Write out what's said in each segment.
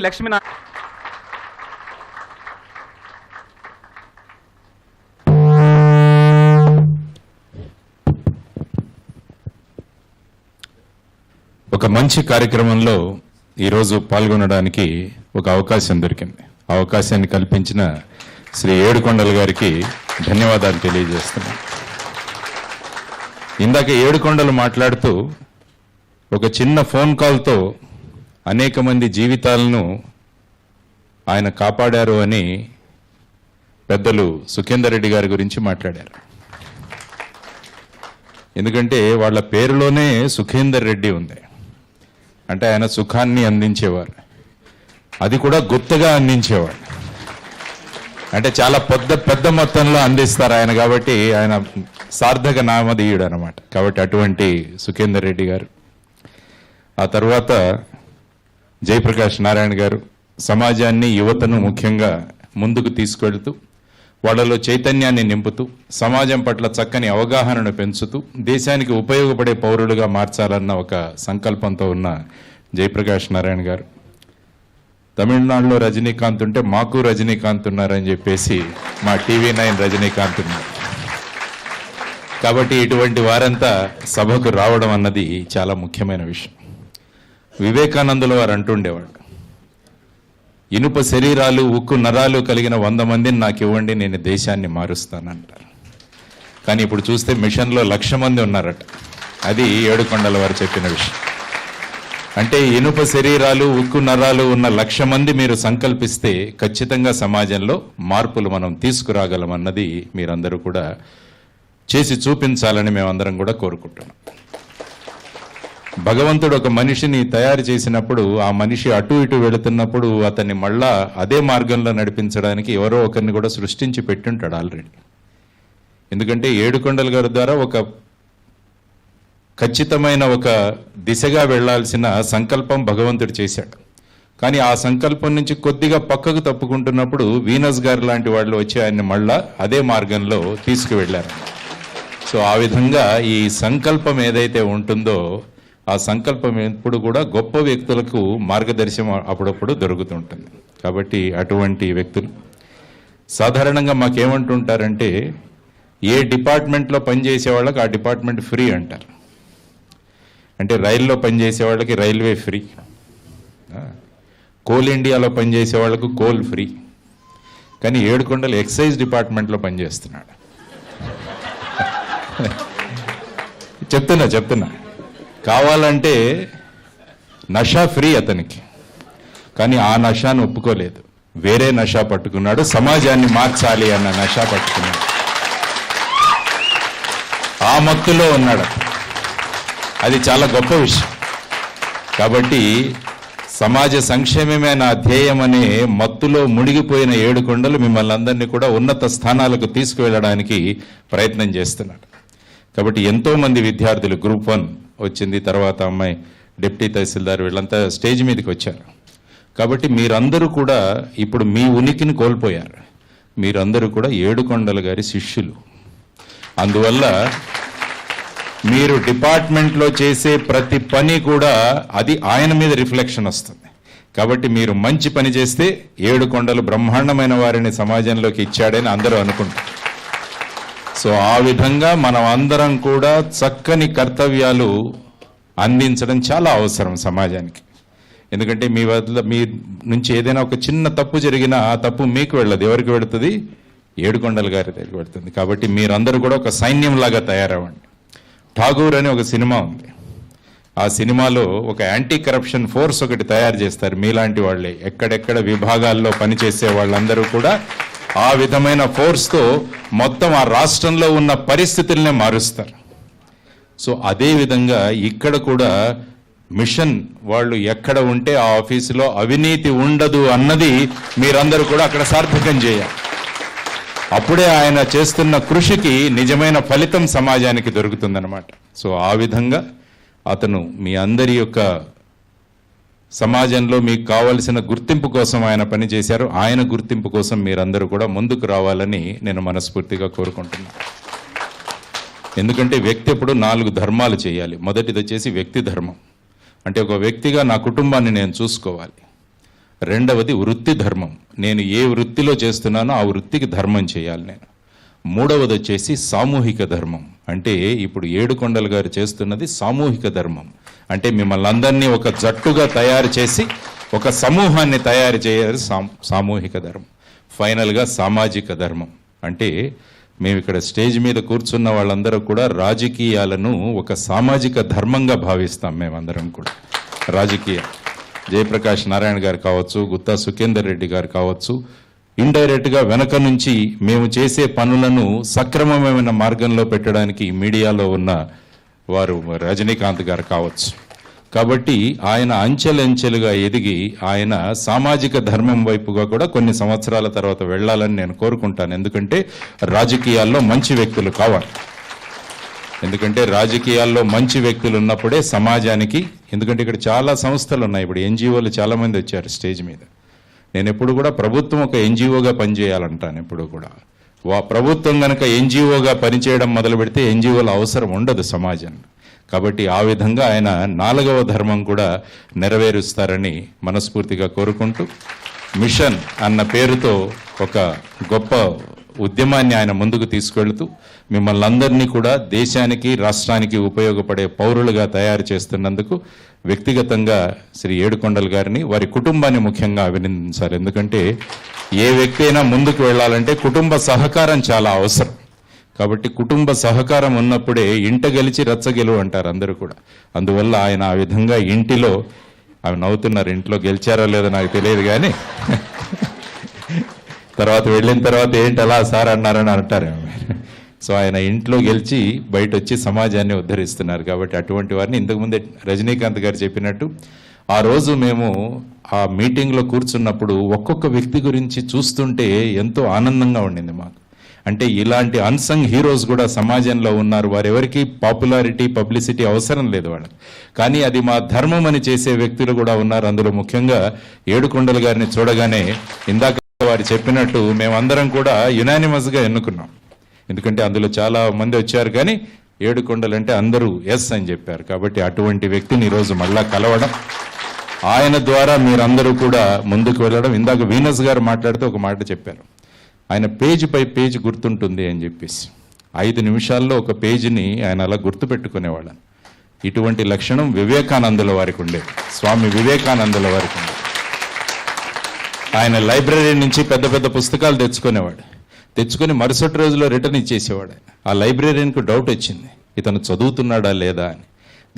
లక్ష్మీనారాయణ ఒక మంచి కార్యక్రమంలో ఈరోజు పాల్గొనడానికి ఒక అవకాశం దొరికింది. అవకాశాన్ని కల్పించిన శ్రీ ఏడుకొండల గారికి ధన్యవాదాలు తెలియజేస్తున్నాను. ఇందాక ఏడుకొండలు మాట్లాడుతూ ఒక చిన్న ఫోన్ కాల్తో అనేక మంది జీవితాలను ఆయన కాపాడారు అని పెద్దలు సుఖేందర్ రెడ్డి గారి గురించి మాట్లాడారు. ఎందుకంటే వాళ్ళ పేరులోనే సుఖేందర్ రెడ్డి ఉంది. అంటే ఆయన సుఖాన్ని అందించేవారు, అది కూడా గుత్తగా అందించేవాడు. అంటే చాలా పెద్ద మొత్తంలో అందిస్తారు ఆయన, కాబట్టి ఆయన సార్థక నామధేయుడు అనమాట. కాబట్టి అటువంటి సుఖేందర్ రెడ్డి గారు, ఆ తర్వాత జయప్రకాష్ నారాయణ గారు సమాజాన్ని, యువతను ముఖ్యంగా ముందుకు తీసుకెళ్తూ వాళ్ళలో చైతన్యాన్ని నింపుతూ సమాజం పట్ల చక్కని అవగాహనను పెంచుతూ దేశానికి ఉపయోగపడే పౌరులుగా మార్చాలన్న ఒక సంకల్పంతో ఉన్న జయప్రకాష్ నారాయణ గారు. తమిళనాడులో రజనీకాంత్ ఉంటే మాకు రజనీకాంత్ ఉన్నారని చెప్పేసి మా TV9 రజనీకాంత్ ఉన్నారు. కాబట్టి ఇటువంటి వారంతా సభకు రావడం అన్నది చాలా ముఖ్యమైన విషయం. వివేకానందుల వారు అంటుండేవాడు, ఇనుప శరీరాలు ఉక్కు నరాలు కలిగిన 100 మందిని నాకు ఇవ్వండి, నేను దేశాన్ని మారుస్తానంటారు. కానీ ఇప్పుడు చూస్తే మిషన్లో 1,00,000 మంది ఉన్నారట. అది ఏడుకొండల వారు చెప్పిన విషయం. అంటే ఇనుప శరీరాలు ఉక్కు నరాలు ఉన్న 1,00,000 మంది మీరు సంకల్పిస్తే ఖచ్చితంగా సమాజంలో మార్పులు మనం తీసుకురాగలమన్నది మీరందరూ కూడా చేసి చూపించాలని మేమందరం కూడా కోరుకుంటున్నాం. భగవంతుడు ఒక మనిషిని తయారు చేసినప్పుడు ఆ మనిషి అటు ఇటు వెళుతున్నప్పుడు అతన్ని మళ్ళా అదే మార్గంలో నడిపించడానికి ఎవరో ఒకరిని కూడా సృష్టించి పెట్టుంటాడు ఆల్రెడీ. ఎందుకంటే ఏడుకొండల గారి ద్వారా ఒక ఖచ్చితమైన ఒక దిశగా వెళ్లాల్సిన సంకల్పం భగవంతుడు చేశాడు. కానీ ఆ సంకల్పం నుంచి కొద్దిగా పక్కకు తప్పుకుంటున్నప్పుడు వీనస్ గారు లాంటి వాళ్ళు వచ్చి ఆయన్ని మళ్ళా అదే మార్గంలో తీసుకువెళ్లారు. సో ఆ విధంగా ఈ సంకల్పం ఏదైతే ఉంటుందో ఆ సంకల్పం ఎప్పుడు కూడా గొప్ప వ్యక్తులకు మార్గదర్శనం అప్పుడప్పుడు దొరుకుతుంటుంది. కాబట్టి అటువంటి వ్యక్తులు సాధారణంగా మాకేమంటుంటారంటే, ఏ డిపార్ట్మెంట్లో పనిచేసే వాళ్ళకి ఆ డిపార్ట్మెంట్ ఫ్రీ అంటారు. అంటే రైల్లో పనిచేసే వాళ్ళకి రైల్వే ఫ్రీ, కోల్ ఇండియాలో పనిచేసే వాళ్ళకు కోల్ ఫ్రీ. కానీ ఏడుకొండలు ఎక్సైజ్ డిపార్ట్మెంట్లో పనిచేస్తున్నాడు. చెప్తున్నా కావాలంటే నషా ఫ్రీ అతనికి, కానీ ఆ నషాను ఒప్పుకోలేదు, వేరే నషా పట్టుకున్నాడు, సమాజాన్ని మార్చాలి అన్న నషా పట్టుకున్నాడు. ఆ మత్తులో ఉన్నాడు. అది చాలా గొప్ప విషయం. కాబట్టి సమాజ సంక్షేమమే నా ధ్యేయం అనే మత్తులో మునిగిపోయిన ఏడుకొండలు మిమ్మల్ని అందరినీ కూడా ఉన్నత స్థానాలకు తీసుకువెళ్ళడానికి ప్రయత్నం చేస్తున్నాడు. కాబట్టి ఎంతోమంది విద్యార్థులు గ్రూప్ 1 వచ్చింది, తర్వాత అమ్మాయి డిప్యూటీ తహసీల్దార్, వీళ్ళంతా స్టేజ్ మీదకి వచ్చారు. కాబట్టి మీరందరూ కూడా ఇప్పుడు మీ ఉనికిని కోల్పోయారు. మీరందరూ కూడా ఏడుకొండల గారి శిష్యులు. అందువల్ల మీరు డిపార్ట్మెంట్లో చేసే ప్రతి పని కూడా అది ఆయన మీద రిఫ్లెక్షన్ వస్తుంది. కాబట్టి మీరు మంచి పని చేస్తే ఏడుకొండలు బ్రహ్మాండమైన వారిని సమాజంలోకి ఇచ్చాడని అందరూ అనుకుంటారు. సో ఆ విధంగా మనం అందరం కూడా చక్కని కర్తవ్యాలు అందించడం చాలా అవసరం సమాజానికి. ఎందుకంటే మీ నుంచి ఏదైనా ఒక చిన్న తప్పు జరిగినా ఆ తప్పు మీకు వెళ్ళదు, ఎవరికి వెళుతుంది? ఏడుకొండల గారి దగ్గరికి వెళుతుంది. కాబట్టి మీరందరూ కూడా ఒక సైన్యంలాగా తయారవ్వండి. ఠాగూర్ అని ఒక సినిమా ఉంది. ఆ సినిమాలో ఒక యాంటీ కరప్షన్ ఫోర్స్ ఒకటి తయారు చేస్తారు. మీలాంటి వాళ్ళే ఎక్కడెక్కడ విభాగాల్లో పనిచేసే వాళ్ళందరూ కూడా ఆ విధమైన ఫోర్స్తో మొత్తం ఆ రాష్ట్రంలో ఉన్న పరిస్థితుల్ని మారుస్తారు. సో అదే విధంగా ఇక్కడ కూడా మిషన్ వాళ్ళు ఎక్కడ ఉంటే ఆ ఆఫీసులో అవినీతి ఉండదు అన్నది మీరందరూ కూడా అక్కడ సార్థకం చేయాలి. అప్పుడే ఆయన చేస్తున్న కృషికి నిజమైన ఫలితం సమాజానికి దొరుకుతుందన్నమాట. సో ఆ విధంగా అతను మీ అందరి యొక్క సమాజంలో మీకు కావలసిన గుర్తింపు కోసం ఆయన పనిచేశారు. ఆయన గుర్తింపు కోసం మీరందరూ కూడా ముందుకు రావాలని నేను మనస్ఫూర్తిగా కోరుకుంటున్నాను. ఎందుకంటే వ్యక్తి ఎప్పుడు 4 ధర్మాలు చేయాలి. మొదటిది వచ్చేసి వ్యక్తి ధర్మం. అంటే ఒక వ్యక్తిగా నా కుటుంబాన్ని నేను చూసుకోవాలి. రెండవది వృత్తి ధర్మం. నేను ఏ వృత్తిలో చేస్తున్నానో ఆ వృత్తికి ధర్మం చేయాలి నేను. మూడవది వచ్చేసి సామూహిక ధర్మం. అంటే ఇప్పుడు ఏడుకొండల గారు చేస్తున్నది సామూహిక ధర్మం. అంటే మిమ్మల్ని అందరినీ ఒక జట్టుగా తయారు చేసి ఒక సమూహాన్ని తయారు చేయాలి, సామూహిక ధర్మం. ఫైనల్గా సామాజిక ధర్మం. అంటే మేము ఇక్కడ స్టేజ్ మీద కూర్చున్న వాళ్ళందరూ కూడా రాజకీయాలను ఒక సామాజిక ధర్మంగా భావిస్తాం. మేమందరం కూడా రాజకీయ జయప్రకాష్ నారాయణ గారు కావచ్చు, గుత్తా సుఖేందర్ రెడ్డి గారు కావచ్చు, ఇండైరెక్ట్గా వెనక నుంచి మేము చేసే పనులను సక్రమమైన మార్గంలో పెట్టడానికి మీడియాలో ఉన్న వారు రజనీకాంత్ గారు కావచ్చు. కాబట్టి ఆయన అంచెలంచెలుగా ఎదిగి ఆయన సామాజిక ధర్మం వైపుగా కూడా కొన్ని సంవత్సరాల తర్వాత వెళ్ళాలని నేను కోరుకుంటాను. ఎందుకంటే రాజకీయాల్లో మంచి వ్యక్తులు కావాలి. ఎందుకంటే రాజకీయాల్లో మంచి వ్యక్తులు ఉన్నప్పుడే సమాజానికి, ఎందుకంటే ఇక్కడ చాలా సంస్థలు ఉన్నాయి, ఇప్పుడు ఎన్జిఓలు చాలామంది వచ్చారు స్టేజ్ మీద. నేను ఎప్పుడు కూడా ప్రభుత్వం ఒక ఎన్జిఓగా పనిచేయాలంటాను. ఎప్పుడు కూడా ప్రభుత్వం కనుక ఎన్జిఓగా పనిచేయడం మొదలు పెడితే ఎన్జిఓల అవసరం ఉండదు సమాజంలో. కాబట్టి ఆ విధంగా ఆయన 4వ ధర్మం కూడా నెరవేరుస్తారని మనస్ఫూర్తిగా కోరుకుంటూ, మిషన్ అన్న పేరుతో ఒక గొప్ప ఉద్యమాన్ని ఆయన ముందుకు తీసుకెళ్తూ మిమ్మల్ని అందరినీ కూడా దేశానికి రాష్ట్రానికి ఉపయోగపడే పౌరులుగా తయారు చేస్తున్నందుకు వ్యక్తిగతంగా శ్రీ ఏడుకొండల గారిని, వారి కుటుంబాన్ని ముఖ్యంగా అభినందించాలి. ఎందుకంటే ఏ వ్యక్తి అయినా ముందుకు వెళ్ళాలంటే కుటుంబ సహకారం చాలా అవసరం. కాబట్టి కుటుంబ సహకారం ఉన్నప్పుడే ఇంట గెలిచి రచ్చ గెలువు అంటారు అందరూ కూడా. అందువల్ల ఆయన ఆ విధంగా ఇంటిలో, అవి నవ్వుతున్నారు, ఇంట్లో గెలిచారో లేదో నాకు తెలియదు కానీ తర్వాత వెళ్ళిన తర్వాత ఏంటి అలా సార్ అన్నారని అంటారు. సో ఆయన ఇంట్లో గెలిచి బయట వచ్చి సమాజాన్ని ఉద్ధరిస్తున్నారు. కాబట్టి అటువంటి వారిని ఇంతకుముందే రజనీకాంత్ గారు చెప్పినట్టు ఆ రోజు మేము ఆ మీటింగ్లో కూర్చున్నప్పుడు ఒక్కొక్క వ్యక్తి గురించి చూస్తుంటే ఎంతో ఆనందంగా ఉండింది మాకు. అంటే ఇలాంటి అన్సంగ్ హీరోస్ కూడా సమాజంలో ఉన్నారు. వారెవరికి పాపులారిటీ, పబ్లిసిటీ అవసరం లేదు వాళ్ళకి, కానీ అది మా ధర్మం అని చేసే వ్యక్తులు కూడా ఉన్నారు. అందులో ముఖ్యంగా ఏడుకొండల గారిని చూడగానే ఇందాక వారు చెప్పినట్టు మేమందరం కూడా యునానిమస్గా ఎన్నుకున్నాం. ఎందుకంటే అందులో చాలా మంది వచ్చారు కానీ ఏడుకొండలు అంటే అందరూ ఎస్ అని చెప్పారు. కాబట్టి అటువంటి వ్యక్తిని ఈరోజు మళ్ళా కలవడం, ఆయన ద్వారా మీరందరూ కూడా ముందుకు వెళ్ళడం. ఇందాక వీనస్ గారు మాట్లాడుతూ ఒక మాట చెప్పారు, ఆయన పేజీ పై పేజీ గుర్తుంటుంది అని చెప్పేసి. 5 నిమిషాల్లో ఒక పేజీని ఆయన అలా గుర్తుపెట్టుకునేవాళ్ళని. ఇటువంటి లక్షణం వివేకానందుల వారికి ఉండేది, స్వామి వివేకానందుల వారికి ఉండేది. ఆయన లైబ్రరీ నుంచి పెద్ద పెద్ద పుస్తకాలు తెచ్చుకొని మరుసటి రోజులో రిటర్న్ ఇచ్చేసేవాడు. ఆ లైబ్రరీకి డౌట్ వచ్చింది, ఇతను చదువుతున్నాడా లేదా అని.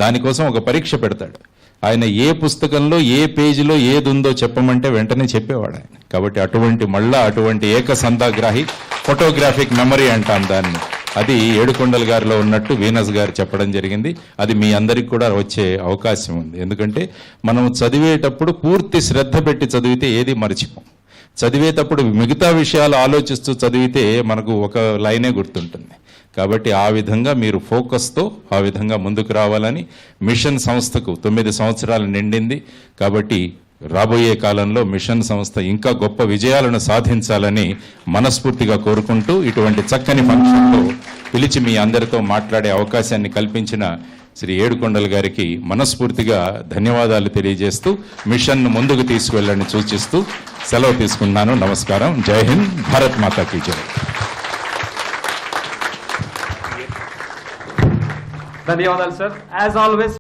దానికోసం ఒక పరీక్ష పెడతాడు. ఆయన ఏ పుస్తకంలో ఏ పేజీలో ఏది ఉందో చెప్పమంటే వెంటనే చెప్పేవాడు ఆయన. కాబట్టి అటువంటి ఏకసంధాగ్రాహి, ఫోటోగ్రాఫిక్ మెమరీ అంటాం దాన్ని. అది ఏడుకొండల గారిలో ఉన్నట్టు వీనస్ గారు చెప్పడం జరిగింది. అది మీ అందరికి కూడా వచ్చే అవకాశం ఉంది. ఎందుకంటే మనం చదివేటప్పుడు పూర్తి శ్రద్ధ పెట్టి చదివితే ఏది మర్చిపోం. చదివేటప్పుడు మిగతా విషయాలు ఆలోచిస్తూ చదివితే మనకు ఒక లైనే గుర్తుంటుంది. కాబట్టి ఆ విధంగా మీరు ఫోకస్తో ఆ విధంగా ముందుకు రావాలని, మిషన్ సంస్థకు 9 సంవత్సరాలు నిండింది. కాబట్టి రాబోయే కాలంలో మిషన్ సంస్థ ఇంకా గొప్ప విజయాలను సాధించాలని మనస్ఫూర్తిగా కోరుకుంటూ, ఇటువంటి చక్కని ఫంక్షన్లో పిలిచి మీ అందరితో మాట్లాడే అవకాశాన్ని కల్పించిన శ్రీ ఏడుకొండల గారికి మనస్ఫూర్తిగా ధన్యవాదాలు తెలియజేస్తూ మిషన్ను ముందుకు తీసుకువెళ్ళని సూచిస్తూ సెలవు తీసుకున్నాను. నమస్కారం. జై హింద్. భారత్ మాతా కీ జై. ధన్యవాదాలు సార్. As always